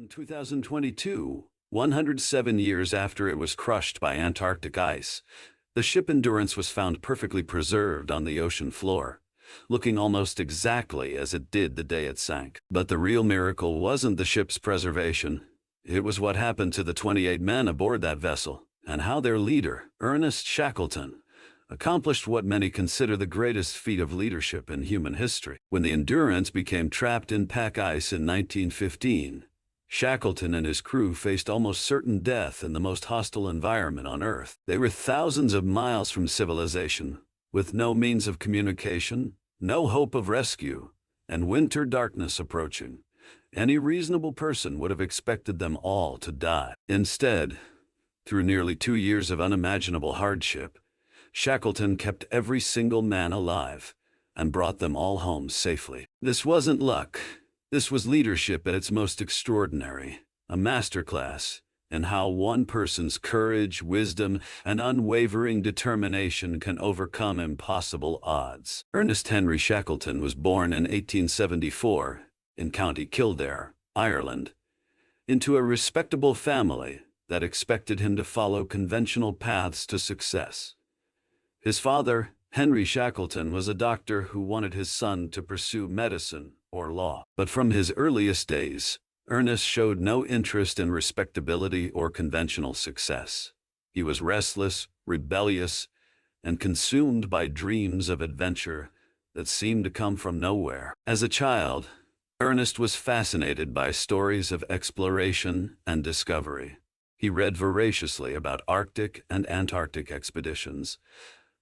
In 2022, 107 years after it was crushed by Antarctic ice, the ship Endurance was found perfectly preserved on the ocean floor, looking almost exactly as it did the day it sank. But the real miracle wasn't the ship's preservation. It was what happened to the 28 men aboard that vessel, and how their leader, Ernest Shackleton, accomplished what many consider the greatest feat of leadership in human history. When the Endurance became trapped in pack ice in 1915, Shackleton and his crew faced almost certain death in the most hostile environment on Earth. They were thousands of miles from civilization, with no means of communication, no hope of rescue, and winter darkness approaching. Any reasonable person would have expected them all to die. Instead, through nearly 2 years of unimaginable hardship, Shackleton kept every single man alive and brought them all home safely. This wasn't luck. This was leadership at its most extraordinary, a masterclass in how one person's courage, wisdom, and unwavering determination can overcome impossible odds. Ernest Henry Shackleton was born in 1874 in County Kildare, Ireland, into a respectable family that expected him to follow conventional paths to success. His father, Henry Shackleton, was a doctor who wanted his son to pursue medicine or law. But from his earliest days, Ernest showed no interest in respectability or conventional success. He was restless, rebellious, and consumed by dreams of adventure that seemed to come from nowhere. As a child, Ernest was fascinated by stories of exploration and discovery. He read voraciously about Arctic and Antarctic expeditions,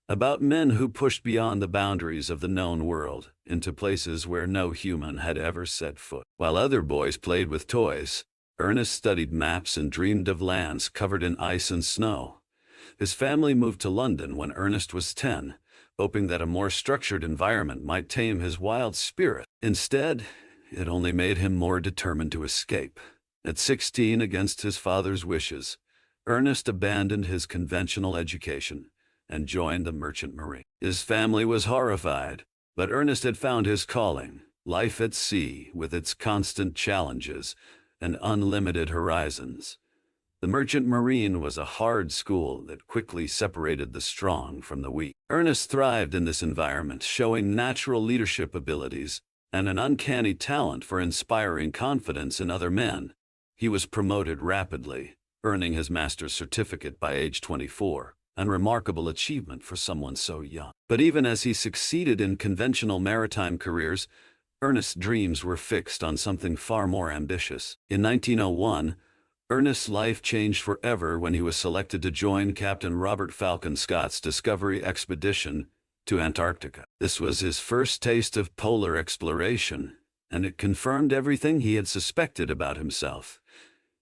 about men who pushed beyond the boundaries of the known world into places where no human had ever set foot. While other boys played with toys, Ernest studied maps and dreamed of lands covered in ice and snow. His family moved to London when Ernest was 10, hoping that a more structured environment might tame his wild spirit. Instead, it only made him more determined to escape. At 16, against his father's wishes, Ernest abandoned his conventional education and joined the Merchant Marine. His family was horrified, but Ernest had found his calling, life at sea with its constant challenges and unlimited horizons. The Merchant Marine was a hard school that quickly separated the strong from the weak. Ernest thrived in this environment, showing natural leadership abilities and an uncanny talent for inspiring confidence in other men. He was promoted rapidly, earning his master's certificate by age 24. An remarkable achievement for someone so young. But even as he succeeded in conventional maritime careers, Ernest's dreams were fixed on something far more ambitious. In 1901, Ernest's life changed forever when he was selected to join Captain Robert Falcon Scott's Discovery expedition to Antarctica. This was his first taste of polar exploration, and it confirmed everything he had suspected about himself.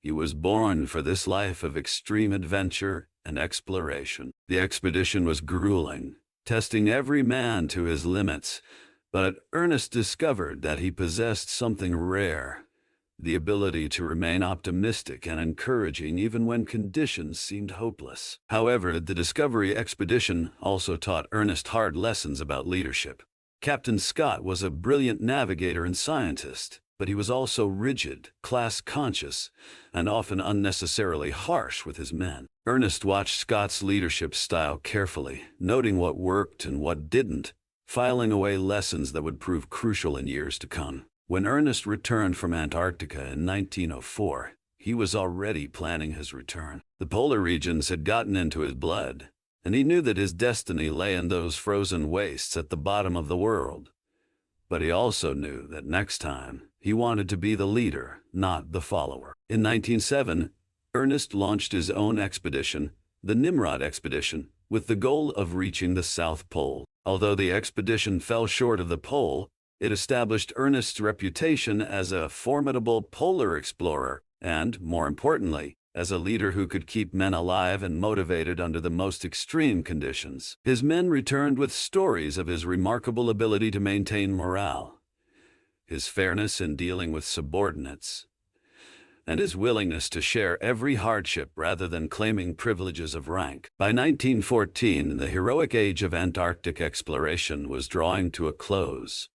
He was born for this life of extreme adventure and exploration. The expedition was grueling, testing every man to his limits, but Ernest discovered that he possessed something rare, the ability to remain optimistic and encouraging even when conditions seemed hopeless. However, the Discovery expedition also taught Ernest hard lessons about leadership. Captain Scott was a brilliant navigator and scientist, but he was also rigid, class-conscious, and often unnecessarily harsh with his men. Ernest watched Scott's leadership style carefully, noting what worked and what didn't, filing away lessons that would prove crucial in years to come. When Ernest returned from Antarctica in 1904, he was already planning his return. The polar regions had gotten into his blood, and he knew that his destiny lay in those frozen wastes at the bottom of the world. But he also knew that next time, he wanted to be the leader, not the follower. In 1907, Ernest launched his own expedition, the Nimrod expedition, with the goal of reaching the South Pole. Although the expedition fell short of the pole, it established Ernest's reputation as a formidable polar explorer and, more importantly, as a leader who could keep men alive and motivated under the most extreme conditions. His men returned with stories of his remarkable ability to maintain morale, his fairness in dealing with subordinates, and his willingness to share every hardship rather than claiming privileges of rank. By 1914, the heroic age of Antarctic exploration was drawing to a close.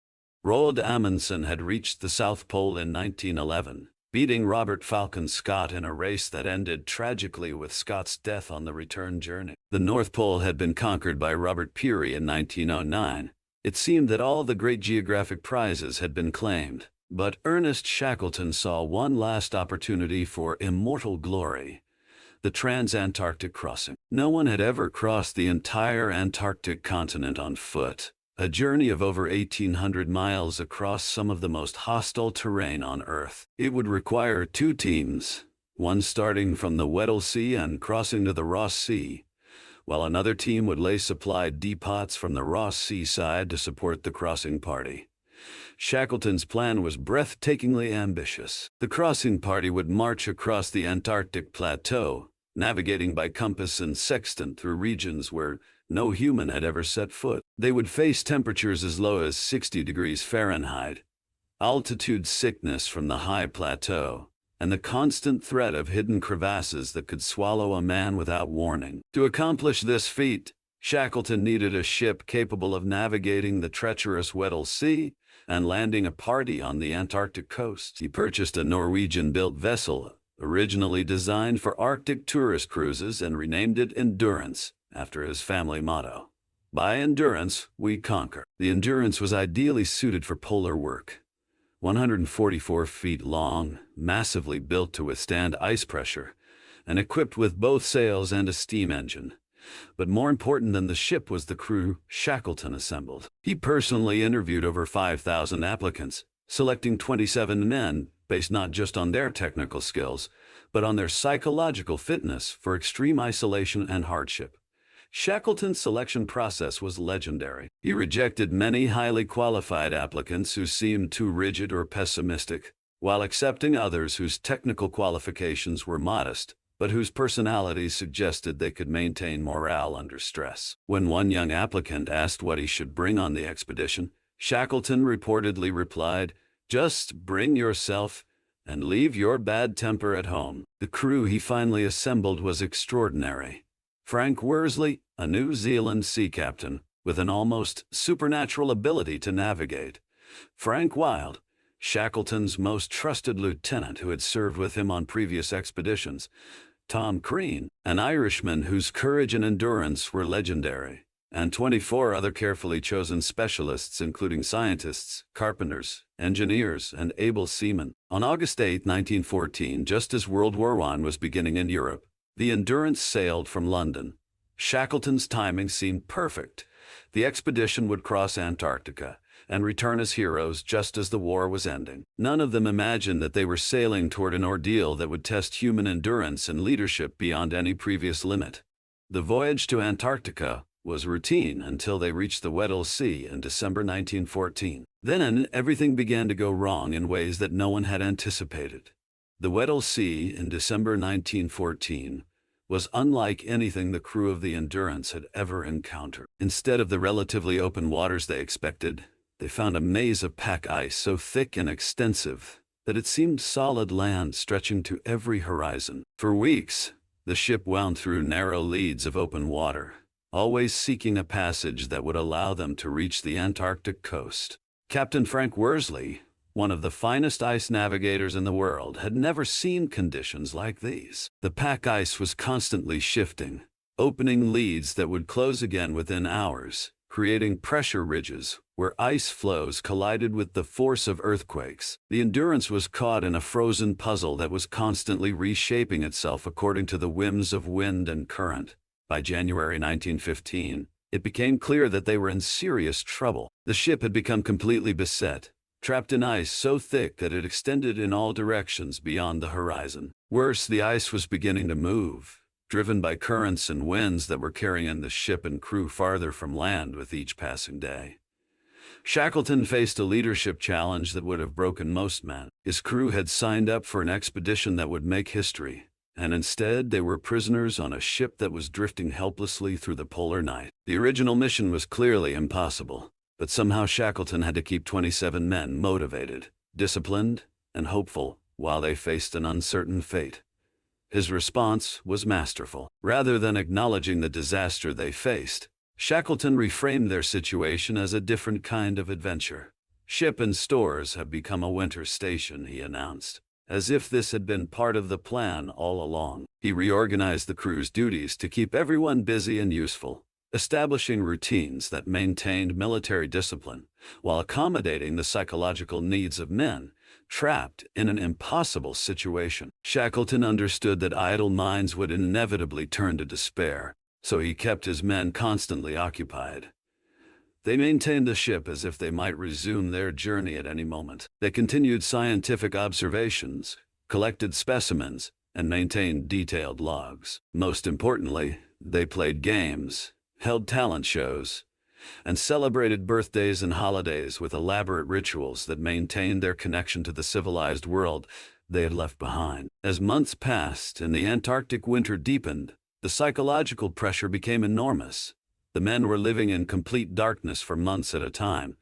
Roald Amundsen had reached the South Pole in 1911, beating Robert Falcon Scott in a race that ended tragically with Scott's death on the return journey. The North Pole had been conquered by Robert Peary in 1909. It seemed that all the great geographic prizes had been claimed, but Ernest Shackleton saw one last opportunity for immortal glory: the trans-Antarctic crossing. No one had ever crossed the entire Antarctic continent on foot, a journey of over 1,800 miles across some of the most hostile terrain on Earth. It would require two teams, one starting from the Weddell Sea and crossing to the Ross Sea, while another team would lay supplied depots from the Ross Sea side to support the crossing party. Shackleton's plan was breathtakingly ambitious. The crossing party would march across the Antarctic plateau, navigating by compass and sextant through regions where no human had ever set foot. They would face temperatures as low as 60 degrees Fahrenheit, altitude sickness from the high plateau, and the constant threat of hidden crevasses that could swallow a man without warning. To accomplish this feat, Shackleton needed a ship capable of navigating the treacherous Weddell Sea and landing a party on the Antarctic coast. He purchased a Norwegian-built vessel, originally designed for Arctic tourist cruises, and renamed it Endurance, after his family motto: "By endurance, we conquer." The Endurance was ideally suited for polar work. 144 feet long, massively built to withstand ice pressure, and equipped with both sails and a steam engine. But more important than the ship was the crew Shackleton assembled. He personally interviewed over 5,000 applicants, selecting 27 men based not just on their technical skills, but on their psychological fitness for extreme isolation and hardship. Shackleton's selection process was legendary. He rejected many highly qualified applicants who seemed too rigid or pessimistic, while accepting others whose technical qualifications were modest, but whose personalities suggested they could maintain morale under stress. When one young applicant asked what he should bring on the expedition, Shackleton reportedly replied, "Just bring yourself and leave your bad temper at home." The crew he finally assembled was extraordinary. Frank Worsley, a New Zealand sea captain with an almost supernatural ability to navigate. Frank Wild, Shackleton's most trusted lieutenant who had served with him on previous expeditions. Tom Crean, an Irishman whose courage and endurance were legendary. And 24 other carefully chosen specialists, including scientists, carpenters, engineers, and able seamen. On August 8, 1914, just as World War I was beginning in Europe, the Endurance sailed from London. Shackleton's timing seemed perfect. The expedition would cross Antarctica and return as heroes just as the war was ending. None of them imagined that they were sailing toward an ordeal that would test human endurance and leadership beyond any previous limit. The voyage to Antarctica was routine until they reached the Weddell Sea in December 1914. Then everything began to go wrong in ways that no one had anticipated. The Weddell Sea in December 1914 was unlike anything the crew of the Endurance had ever encountered. Instead of the relatively open waters they expected, they found a maze of pack ice so thick and extensive that it seemed solid land stretching to every horizon. For weeks, the ship wound through narrow leads of open water, always seeking a passage that would allow them to reach the Antarctic coast. Captain Frank Worsley, one of the finest ice navigators in the world, had never seen conditions like these. The pack ice was constantly shifting, opening leads that would close again within hours, creating pressure ridges where ice flows collided with the force of earthquakes. The Endurance was caught in a frozen puzzle that was constantly reshaping itself according to the whims of wind and current. By January 1915, it became clear that they were in serious trouble. The ship had become completely beset, trapped in ice so thick that it extended in all directions beyond the horizon. Worse, the ice was beginning to move, driven by currents and winds that were carrying the ship and crew farther from land with each passing day. Shackleton faced a leadership challenge that would have broken most men. His crew had signed up for an expedition that would make history, and instead they were prisoners on a ship that was drifting helplessly through the polar night. The original mission was clearly impossible, but somehow Shackleton had to keep 27 men motivated, disciplined, and hopeful while they faced an uncertain fate. His response was masterful. Rather than acknowledging the disaster they faced, Shackleton reframed their situation as a different kind of adventure. "Ship and stores have become a winter station," he announced. as if this had been part of the plan all along. He reorganized the crew's duties to keep everyone busy and useful, establishing routines that maintained military discipline while accommodating the psychological needs of men trapped in an impossible situation. Shackleton understood that idle minds would inevitably turn to despair, so he kept his men constantly occupied. They maintained the ship as if they might resume their journey at any moment. They continued scientific observations, collected specimens, and maintained detailed logs. Most importantly, they played games, held talent shows, and celebrated birthdays and holidays with elaborate rituals that maintained their connection to the civilized world they had left behind. As months passed and the Antarctic winter deepened, the psychological pressure became enormous. The men were living in complete darkness for months at a time,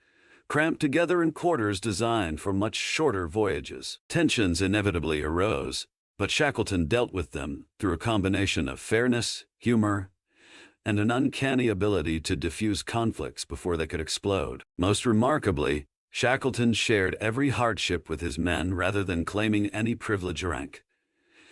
cramped together in quarters designed for much shorter voyages. Tensions inevitably arose, but Shackleton dealt with them through a combination of fairness, humor, and an uncanny ability to diffuse conflicts before they could explode. Most remarkably, Shackleton shared every hardship with his men rather than claiming any privilege or rank.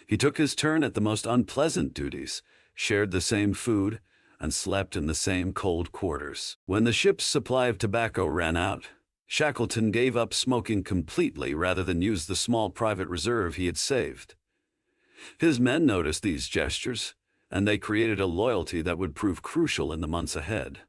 He took his turn at the most unpleasant duties, shared the same food, and slept in the same cold quarters. When the ship's supply of tobacco ran out, Shackleton gave up smoking completely rather than use the small private reserve he had saved. His men noticed these gestures, and they created a loyalty that would prove crucial in the months ahead.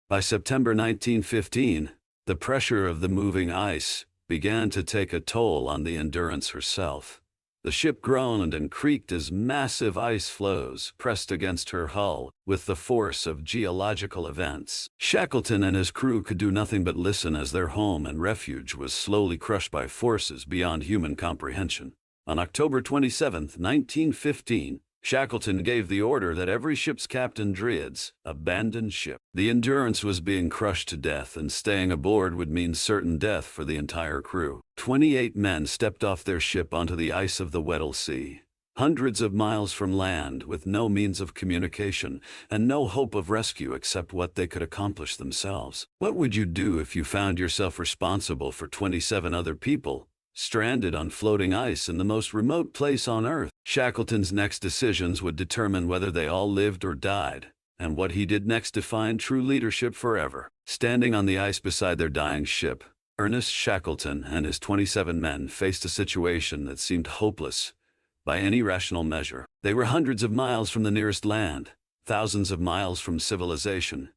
By September 1915, the pressure of the moving ice began to take a toll on the Endurance herself. The ship groaned and creaked as massive ice floes pressed against her hull with the force of geological events. Shackleton and his crew could do nothing but listen as their home and refuge was slowly crushed by forces beyond human comprehension. On October 27, 1915, Shackleton gave the order that every ship's captain Dryads abandon ship. The Endurance was being crushed to death, and staying aboard would mean certain death for the entire crew. 28 men stepped off their ship onto the ice of the Weddell Sea, hundreds of miles from land, with no means of communication and no hope of rescue except what they could accomplish themselves. What would you do if you found yourself responsible for 27 other people, stranded on floating ice in the most remote place on Earth? Shackleton's next decisions would determine whether they all lived or died, and what he did next defined true leadership forever. Standing on the ice beside their dying ship, Ernest Shackleton and his 27 men faced a situation that seemed hopeless by any rational measure. They were hundreds of miles from the nearest land, thousands of miles from civilization,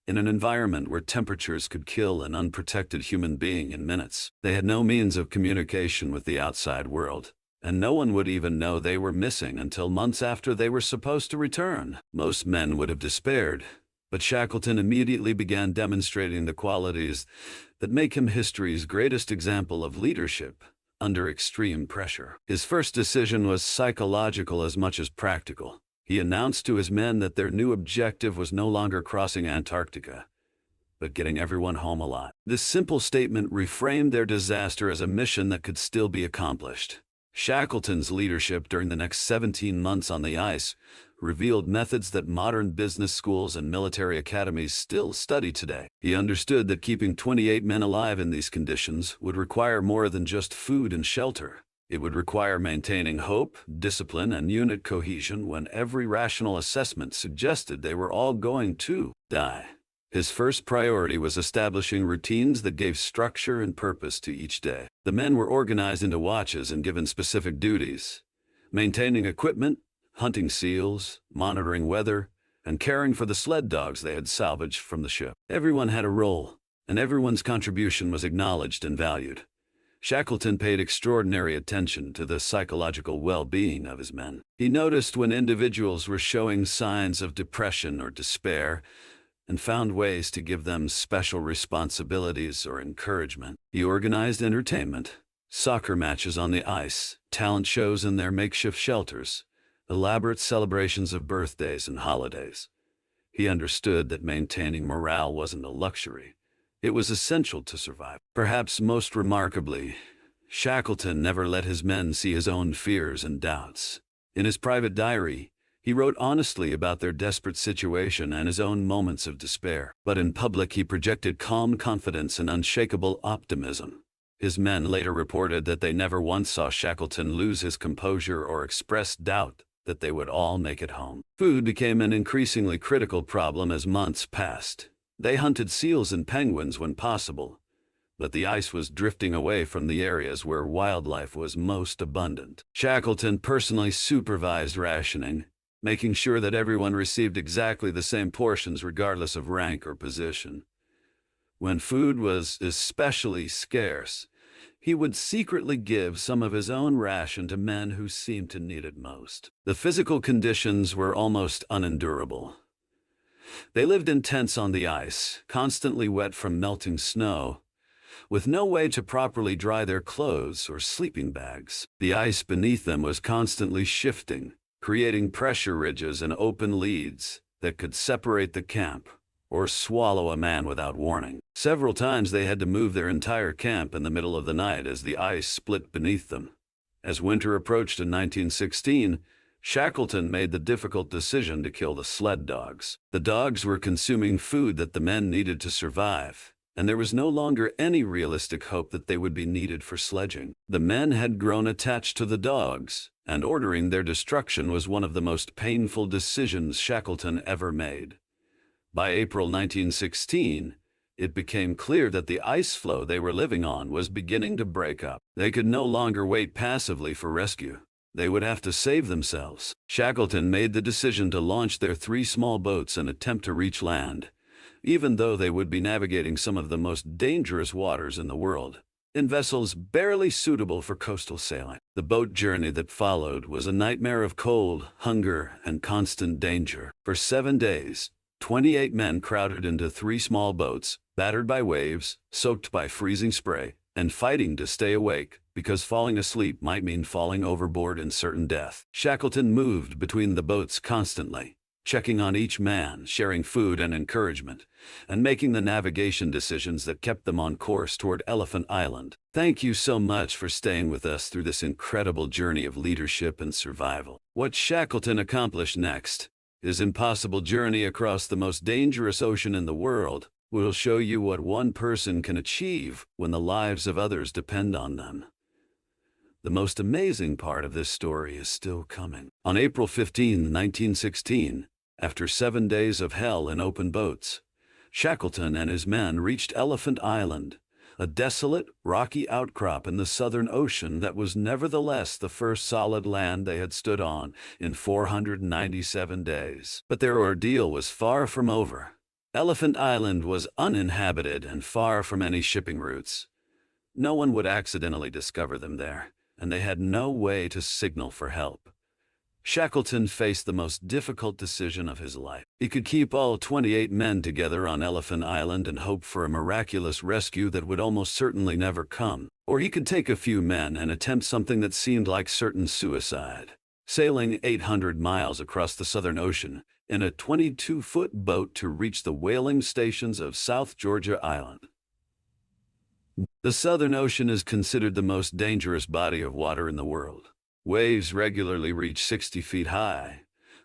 in an environment where temperatures could kill an unprotected human being in minutes. They had no means of communication with the outside world, and no one would even know they were missing until months after they were supposed to return. Most men would have despaired, but Shackleton immediately began demonstrating the qualities that make him history's greatest example of leadership under extreme pressure. His first decision was psychological as much as practical. He announced to his men that their new objective was no longer crossing Antarctica, but getting everyone home alive. This simple statement reframed their disaster as a mission that could still be accomplished. Shackleton's leadership during the next 17 months on the ice revealed methods that modern business schools and military academies still study today. He understood that keeping 28 men alive in these conditions would require more than just food and shelter. It would require maintaining hope, discipline, and unit cohesion when every rational assessment suggested they were all going to die. His first priority was establishing routines that gave structure and purpose to each day. The men were organized into watches and given specific duties: maintaining equipment, hunting seals, monitoring weather, and caring for the sled dogs they had salvaged from the ship. Everyone had a role, and everyone's contribution was acknowledged and valued. Shackleton paid extraordinary attention to the psychological well-being of his men. He noticed when individuals were showing signs of depression or despair, and found ways to give them special responsibilities or encouragement. He organized entertainment, soccer matches on the ice, talent shows in their makeshift shelters, elaborate celebrations of birthdays and holidays. He understood that maintaining morale wasn't a luxury. It was essential to survive. Perhaps most remarkably, Shackleton never let his men see his own fears and doubts. In his private diary, he wrote honestly about their desperate situation and his own moments of despair. But in public, he projected calm confidence and unshakable optimism. His men later reported that they never once saw Shackleton lose his composure or express doubt that they would all make it home. Food became an increasingly critical problem as months passed. They hunted seals and penguins when possible, but the ice was drifting away from the areas where wildlife was most abundant. Shackleton personally supervised rationing, making sure that everyone received exactly the same portions regardless of rank or position. When food was especially scarce, he would secretly give some of his own ration to men who seemed to need it most. The physical conditions were almost unendurable. They lived in tents on the ice, constantly wet from melting snow, with no way to properly dry their clothes or sleeping bags. The ice beneath them was constantly shifting, creating pressure ridges and open leads that could separate the camp or swallow a man without warning. Several times they had to move their entire camp in the middle of the night as the ice split beneath them. As winter approached in 1916, Shackleton made the difficult decision to kill the sled dogs. The dogs were consuming food that the men needed to survive, and there was no longer any realistic hope that they would be needed for sledging. The men had grown attached to the dogs, and ordering their destruction was one of the most painful decisions Shackleton ever made. By April 1916, it became clear that the ice floe they were living on was beginning to break up. They could no longer wait passively for rescue. They would have to save themselves. Shackleton made the decision to launch their 3 small boats and attempt to reach land, even though they would be navigating some of the most dangerous waters in the world, in vessels barely suitable for coastal sailing. The boat journey that followed was a nightmare of cold, hunger, and constant danger. For 7 days, 28 men crowded into 3 small boats, battered by waves, soaked by freezing spray, and fighting to stay awake, because falling asleep might mean falling overboard in certain death. Shackleton moved between the boats constantly, checking on each man, sharing food and encouragement, and making the navigation decisions that kept them on course toward Elephant Island. Thank you so much for staying with us through this incredible journey of leadership and survival. What Shackleton accomplished next, his impossible journey across the most dangerous ocean in the world, will show you what one person can achieve when the lives of others depend on them. The most amazing part of this story is still coming. On April 15, 1916, after 7 days of hell in open boats, Shackleton and his men reached Elephant Island, a desolate, rocky outcrop in the Southern Ocean that was nevertheless the first solid land they had stood on in 497 days. But their ordeal was far from over. Elephant Island was uninhabited and far from any shipping routes. No one would accidentally discover them there, and they had no way to signal for help. Shackleton faced the most difficult decision of his life. He could keep all 28 men together on Elephant Island and hope for a miraculous rescue that would almost certainly never come. Or he could take a few men and attempt something that seemed like certain suicide. Sailing 800 miles across the Southern Ocean in a 22-foot boat to reach the whaling stations of South Georgia Island. The Southern Ocean is considered the most dangerous body of water in the world. Waves regularly reach 60 feet high,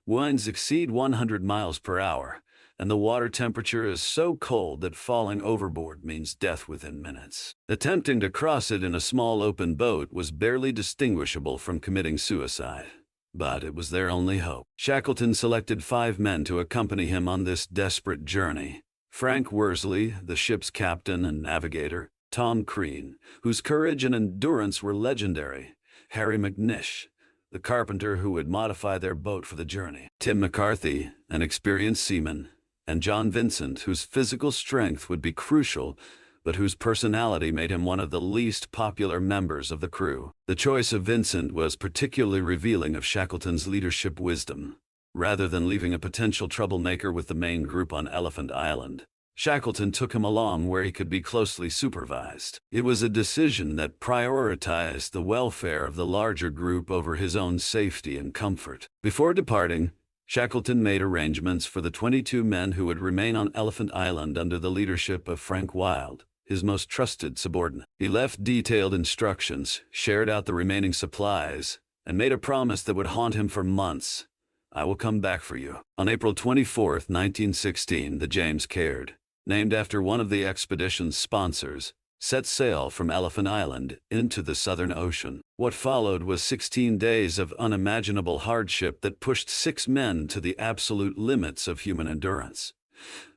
winds exceed 100 miles per hour, and the water temperature is so cold that falling overboard means death within minutes. Attempting to cross it in a small open boat was barely distinguishable from committing suicide, but it was their only hope. Shackleton selected 5 men to accompany him on this desperate journey. Frank Worsley, the ship's captain and navigator; Tom Crean, whose courage and endurance were legendary; Harry McNish, the carpenter who would modify their boat for the journey; Tim McCarthy, an experienced seaman; and John Vincent, whose physical strength would be crucial, but whose personality made him one of the least popular members of the crew. The choice of Vincent was particularly revealing of Shackleton's leadership wisdom. Rather than leaving a potential troublemaker with the main group on Elephant Island, Shackleton took him along where he could be closely supervised. It was a decision that prioritized the welfare of the larger group over his own safety and comfort. Before departing, Shackleton made arrangements for the 22 men who would remain on Elephant Island under the leadership of Frank Wild, his most trusted subordinate. He left detailed instructions, shared out the remaining supplies, and made a promise that would haunt him for months. "I will come back for you." On April 24, 1916, the James Caird, named after one of the expedition's sponsors, set sail from Elephant Island into the Southern Ocean. What followed was 16 days of unimaginable hardship that pushed 6 men to the absolute limits of human endurance.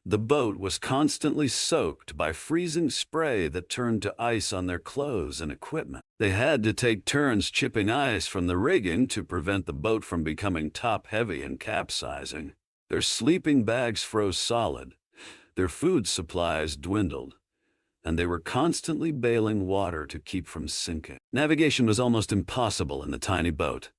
The boat was constantly soaked by freezing spray that turned to ice on their clothes and equipment. They had to take turns chipping ice from the rigging to prevent the boat from becoming top-heavy and capsizing. Their sleeping bags froze solid, their food supplies dwindled, and they were constantly bailing water to keep from sinking. Navigation was almost impossible in the tiny boat.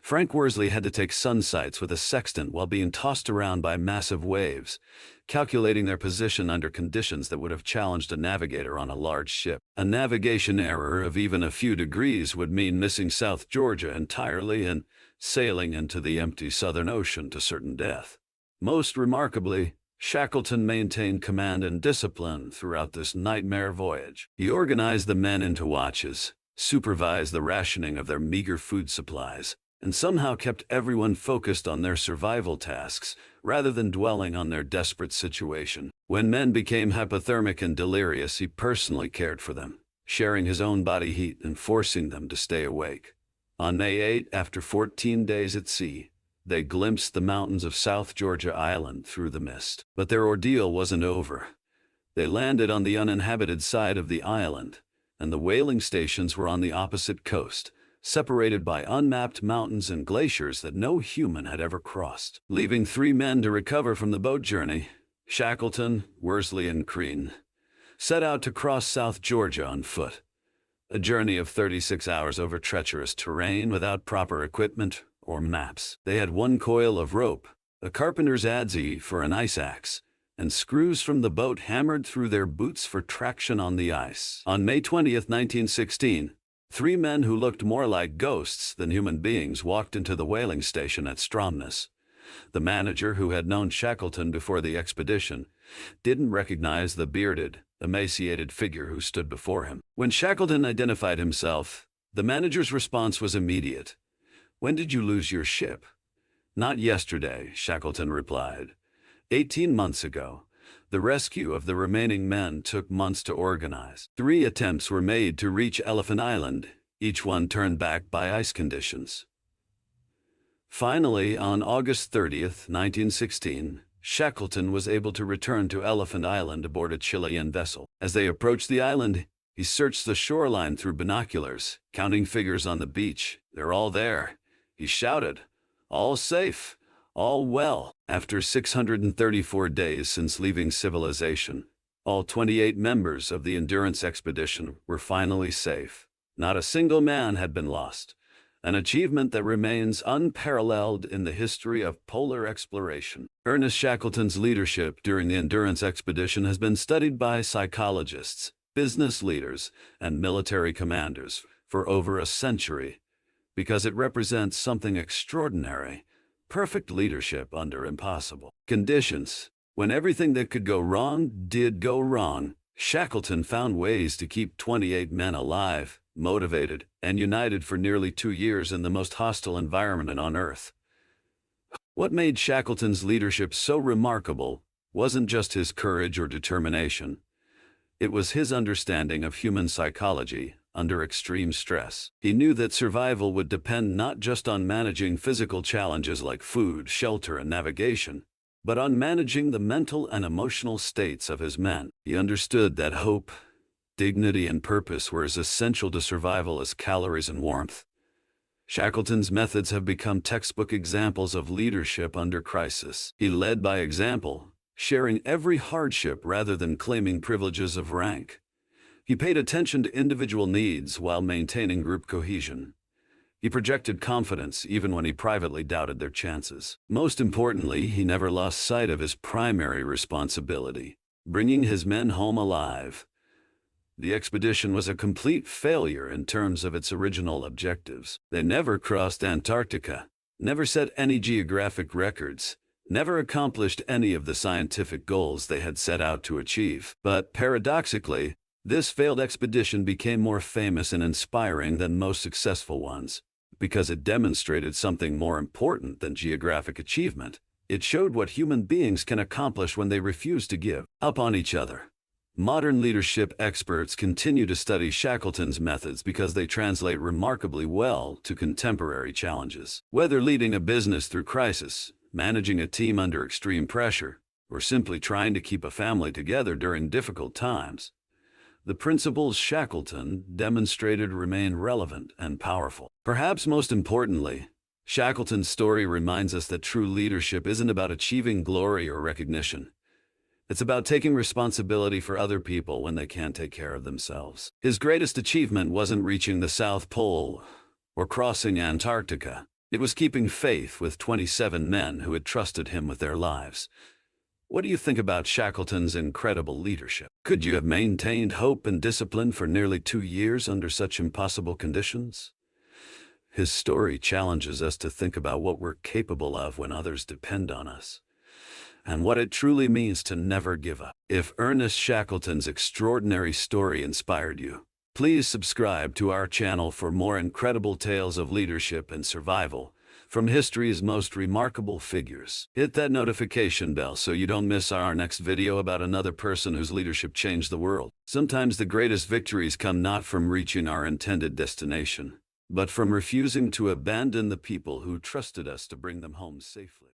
Frank Worsley had to take sun sights with a sextant while being tossed around by massive waves, calculating their position under conditions that would have challenged a navigator on a large ship. A navigation error of even a few degrees would mean missing South Georgia entirely and sailing into the empty Southern Ocean to certain death. Most remarkably, Shackleton maintained command and discipline throughout this nightmare voyage. He organized the men into watches, supervised the rationing of their meager food supplies, and somehow kept everyone focused on their survival tasks rather than dwelling on their desperate situation. When men became hypothermic and delirious, he personally cared for them, sharing his own body heat and forcing them to stay awake. On May 8, after 14 days at sea, they glimpsed the mountains of South Georgia Island through the mist. But their ordeal wasn't over. They landed on the uninhabited side of the island, and the whaling stations were on the opposite coast, separated by unmapped mountains and glaciers that no human had ever crossed. Leaving 3 men to recover from the boat journey, Shackleton, Worsley, and Crean set out to cross South Georgia on foot. A journey of 36 hours over treacherous terrain without proper equipment or maps. They had 1 coil of rope, a carpenter's adze for an ice axe, and screws from the boat hammered through their boots for traction on the ice. On May 20, 1916, 3 men who looked more like ghosts than human beings walked into the whaling station at Stromness. The manager, who had known Shackleton before the expedition, didn't recognize the bearded, emaciated figure who stood before him. When Shackleton identified himself, the manager's response was immediate. "When did you lose your ship?" "Not yesterday," Shackleton replied. 18 months ago. The rescue of the remaining men took months to organize. 3 attempts were made to reach Elephant Island, each one turned back by ice conditions. Finally, on August 30, 1916, Shackleton was able to return to Elephant Island aboard a Chilean vessel. As they approached the island, he searched the shoreline through binoculars, counting figures on the beach. "They're all there," he shouted. "All safe, all well." After 634 days since leaving civilization, all 28 members of the Endurance expedition were finally safe. Not a single man had been lost, an achievement that remains unparalleled in the history of polar exploration. Ernest Shackleton's leadership during the Endurance expedition has been studied by psychologists, business leaders, and military commanders for over a century, because it represents something extraordinary: perfect leadership under impossible conditions. When everything that could go wrong did go wrong, Shackleton found ways to keep 28 men alive, motivated, and united for nearly 2 years in the most hostile environment on Earth. What made Shackleton's leadership so remarkable wasn't just his courage or determination. It was his understanding of human psychology under extreme stress. He knew that survival would depend not just on managing physical challenges like food, shelter, and navigation, but on managing the mental and emotional states of his men. He understood that hope, dignity, and purpose were as essential to survival as calories and warmth. Shackleton's methods have become textbook examples of leadership under crisis. He led by example, sharing every hardship rather than claiming privileges of rank. He paid attention to individual needs while maintaining group cohesion. He projected confidence even when he privately doubted their chances. Most importantly, he never lost sight of his primary responsibility: bringing his men home alive. The expedition was a complete failure in terms of its original objectives. They never crossed Antarctica, never set any geographic records, never accomplished any of the scientific goals they had set out to achieve. But paradoxically, this failed expedition became more famous and inspiring than most successful ones, because it demonstrated something more important than geographic achievement. It showed what human beings can accomplish when they refuse to give up on each other. Modern leadership experts continue to study Shackleton's methods because they translate remarkably well to contemporary challenges. Whether leading a business through crisis, managing a team under extreme pressure, or simply trying to keep a family together during difficult times, the principles Shackleton demonstrated remain relevant and powerful. Perhaps most importantly, Shackleton's story reminds us that true leadership isn't about achieving glory or recognition. It's about taking responsibility for other people when they can't take care of themselves. His greatest achievement wasn't reaching the South Pole or crossing Antarctica. It was keeping faith with 27 men who had trusted him with their lives. What do you think about Shackleton's incredible leadership? Could you have maintained hope and discipline for nearly 2 years under such impossible conditions? His story challenges us to think about what we're capable of when others depend on us, and what it truly means to never give up. If Ernest Shackleton's extraordinary story inspired you, please subscribe to our channel for more incredible tales of leadership and survival from history's most remarkable figures. Hit that notification bell so you don't miss our next video about another person whose leadership changed the world. Sometimes the greatest victories come not from reaching our intended destination, but from refusing to abandon the people who trusted us to bring them home safely.